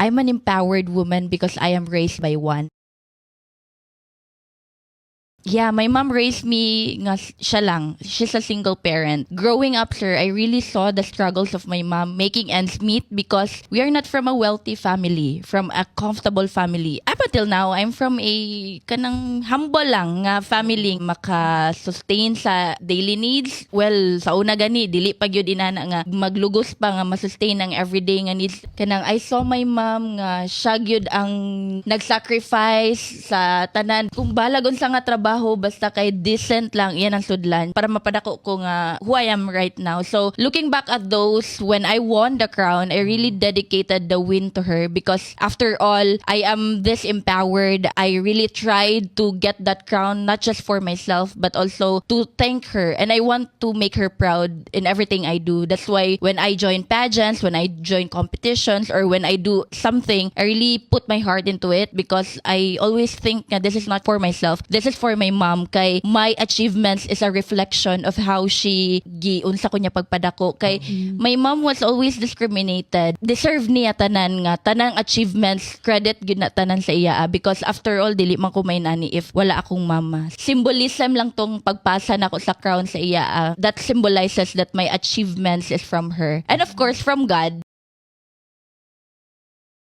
I'm an empowered woman because I am raised by one. Yeah, my mom raised me nga siya lang. She's a single parent. Growing up, sir, I really saw the struggles of my mom making ends meet because we are not from a wealthy family, from a comfortable family. Up until now, I'm from a kanang humble lang nga family maka-sustain sa daily needs. Well, sa una gani, dili pa gyud inana nga maglugos pa nga masustain ang everyday nga needs. Kanang I saw my mom nga siya gyud ang nag-sacrifice sa tanan. Kung balagon sa nga trabaho, basta kay decent lang, iyan ang sudlan para mapadako ko nga who I am right now. So, looking back at those, when I won the crown, I really dedicated the win to her because after all, I am this empowered. I really tried to get that crown, not just for myself, but also to thank her. And I want to make her proud in everything I do. That's why when I join pageants, when I join competitions, or when I do something, I really put my heart into it because I always think that this is not for myself. This is for my mom. Kay my achievements is a reflection of how she giunsa ko niya pagpadako. Kay my mom was always discriminated. Deserve niya tanan nga tanang achievements, credit gyud na tanan sa iya because after all dili man ko may nani if wala akong mama. Symbolism lang tong pagpasa nako sa crown sa iya. That symbolizes that my achievements is from her. And of course from God.